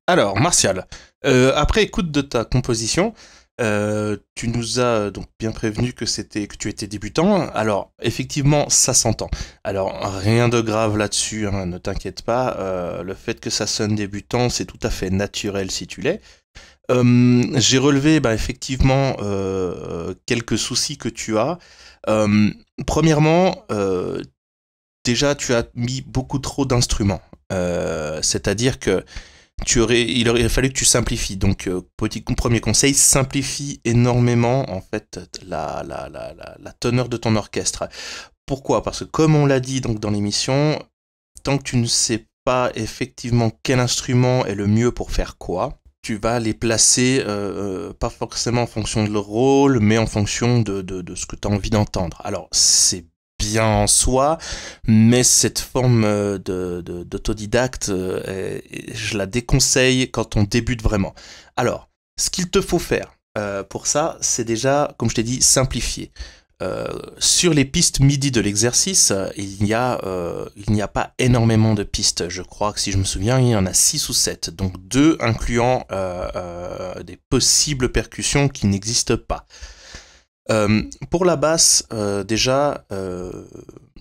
Alors, Martial, après écoute de ta composition, tu nous as donc bien prévenu que tu étais débutant. Alors, effectivement, ça s'entend. Alors, rien de grave là-dessus, hein, ne t'inquiète pas. Le fait que ça sonne débutant, c'est tout à fait naturel si tu l'es. J'ai relevé, bah, effectivement, quelques soucis que tu as. Euh, Premièrement, déjà, tu as mis beaucoup trop d'instruments. C'est-à-dire que il aurait fallu que tu simplifies. Donc, premier conseil, simplifie énormément en fait la teneur de ton orchestre. Pourquoi? Parce que comme on l'a dit donc dans l'émission, tant que tu ne sais pas effectivement quel instrument est le mieux pour faire quoi, tu vas les placer pas forcément en fonction de leur rôle, mais en fonction de ce que tu as envie d'entendre. Alors, c'est bien en soi, mais cette forme d'autodidacte, je la déconseille quand on débute vraiment. Alors, ce qu'il te faut faire pour ça, c'est déjà, comme je t'ai dit, simplifier. Sur les pistes MIDI de l'exercice, il n'y a pas énormément de pistes. Je crois que si je me souviens, il y en a 6 ou 7. Donc 2 incluant des possibles percussions qui n'existent pas. Pour la basse, déjà,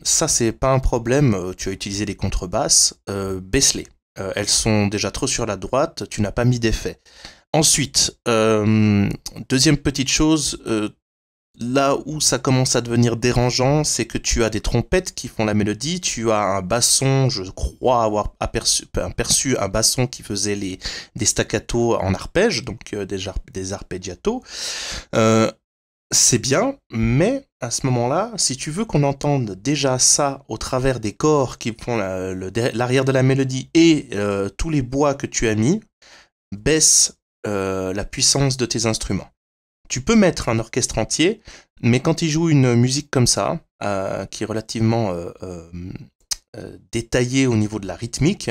ça c'est pas un problème. Tu as utilisé les contrebasses, baisse-les. Elles sont déjà trop sur la droite, tu n'as pas mis d'effet. Ensuite, deuxième petite chose, là où ça commence à devenir dérangeant, c'est que tu as des trompettes qui font la mélodie, tu as un basson, je crois avoir aperçu un basson qui faisait des staccatos en arpège, donc des arpeggiatos. Euh, c'est bien, mais à ce moment-là, si tu veux qu'on entende déjà ça au travers des corps qui font l'arrière de la mélodie et tous les bois que tu as mis, baisse la puissance de tes instruments. Tu peux mettre un orchestre entier, mais quand il joue une musique comme ça, qui est relativement détaillée au niveau de la rythmique,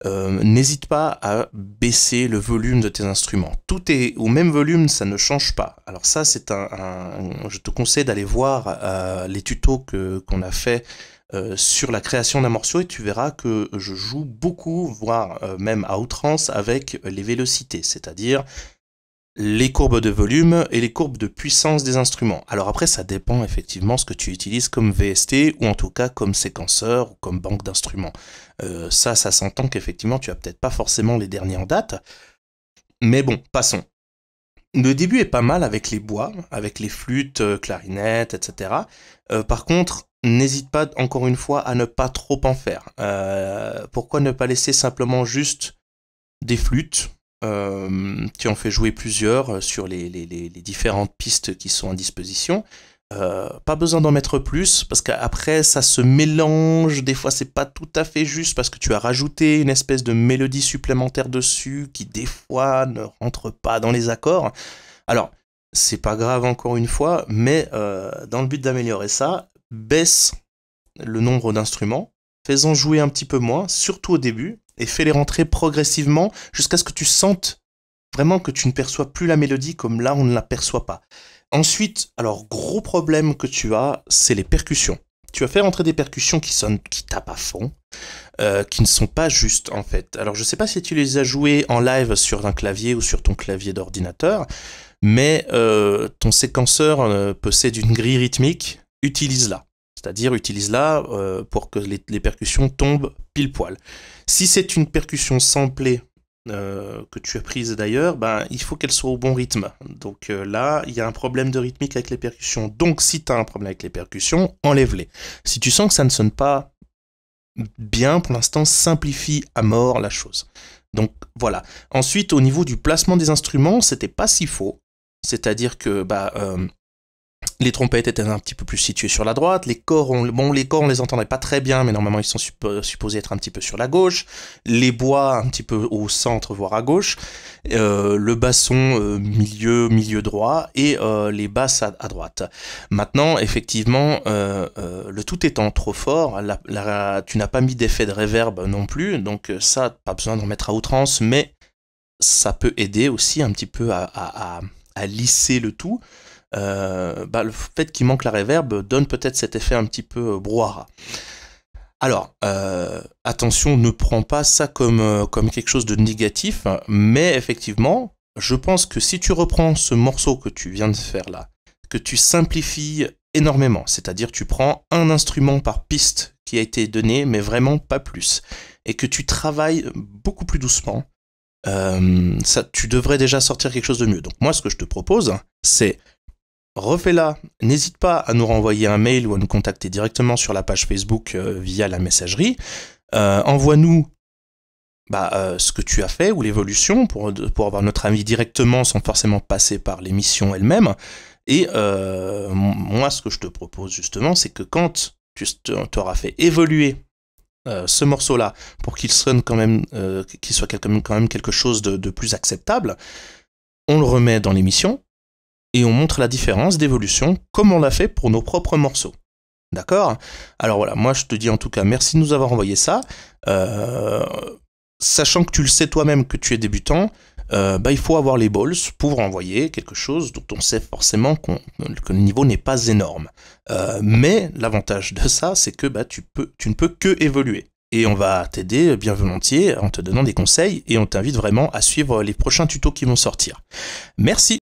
n'hésite pas à baisser le volume de tes instruments. Tout est au même volume, ça ne change pas. Alors ça, je te conseille d'aller voir les tutos qu'on a fait sur la création d'un morceau et tu verras que je joue beaucoup, voire même à outrance avec les vélocités, c'est-à-dire les courbes de volume et les courbes de puissance des instruments. Alors après, ça dépend effectivement ce que tu utilises comme VST ou en tout cas comme séquenceur ou comme banque d'instruments. Ça s'entend qu'effectivement tu as peut-être pas forcément les derniers en date. Mais bon, passons. Le début est pas mal avec les bois, avec les flûtes, clarinettes, etc. Par contre, n'hésite pas encore une fois à ne pas trop en faire. Pourquoi ne pas laisser simplement juste des flûtes, tu en fais jouer plusieurs sur les différentes pistes qui sont à disposition. Pas besoin d'en mettre plus, parce qu'après ça se mélange, des fois c'est pas tout à fait juste, parce que tu as rajouté une espèce de mélodie supplémentaire dessus, qui des fois ne rentre pas dans les accords. Alors, c'est pas grave encore une fois, mais dans le but d'améliorer ça, baisse le nombre d'instruments, fais-en jouer un petit peu moins, surtout au début, et fais-les rentrer progressivement jusqu'à ce que tu sentes vraiment que tu ne perçois plus la mélodie comme là on ne la perçoit pas. Ensuite, alors gros problème que tu as, c'est les percussions. Tu as fait rentrer des percussions qui tapent à fond, qui ne sont pas justes en fait. Alors je sais pas si tu les as jouées en live sur un clavier ou sur ton clavier d'ordinateur, mais ton séquenceur possède une grille rythmique, utilise-la. C'est-à-dire utilise-la pour que les percussions tombent pile poil. Si c'est une percussion samplée que tu as prise d'ailleurs, ben, il faut qu'elle soit au bon rythme. Donc là, il y a un problème de rythmique avec les percussions. Donc si tu as un problème avec les percussions, enlève-les. Si tu sens que ça ne sonne pas bien, pour l'instant, simplifie à mort la chose. Donc voilà. Ensuite, au niveau du placement des instruments, c'était pas si faux. C'est-à-dire que les trompettes étaient un petit peu plus situées sur la droite, les corps, on les entendait pas très bien, mais normalement ils sont supposés être un petit peu sur la gauche, les bois un petit peu au centre, voire à gauche, le basson milieu droit, et les basses à droite. Maintenant, effectivement, le tout étant trop fort, tu n'as pas mis d'effet de reverb non plus, donc ça, pas besoin d'en mettre à outrance, mais ça peut aider aussi un petit peu à lisser le tout. Le fait qu'il manque la reverb donne peut-être cet effet un petit peu brouhaha. Alors, attention, ne prends pas ça comme quelque chose de négatif, mais effectivement, je pense que si tu reprends ce morceau que tu viens de faire là, que tu simplifies énormément, c'est-à-dire tu prends un instrument par piste qui a été donné, mais vraiment pas plus, et que tu travailles beaucoup plus doucement, ça, tu devrais déjà sortir quelque chose de mieux. Donc moi, ce que je te propose, c'est refais-la. N'hésite pas à nous renvoyer un mail ou à nous contacter directement sur la page Facebook via la messagerie. Envoie-nous ce que tu as fait ou l'évolution pour avoir notre avis directement sans forcément passer par l'émission elle-même. Et moi, ce que je te propose justement, c'est que quand tu t'auras fait évoluer ce morceau-là pour qu'il sonne quand même, qu'il soit quand même quelque chose de plus acceptable, on le remet dans l'émission et on montre la différence d'évolution comme on l'a fait pour nos propres morceaux. D'accord ? Alors voilà, moi je te dis en tout cas merci de nous avoir envoyé ça. Sachant que tu le sais toi-même que tu es débutant, il faut avoir les balls pour envoyer quelque chose dont on sait forcément que le niveau n'est pas énorme. Mais l'avantage de ça, c'est que tu ne peux que évoluer. Et on va t'aider bien volontiers en te donnant des conseils et on t'invite vraiment à suivre les prochains tutos qui vont sortir. Merci.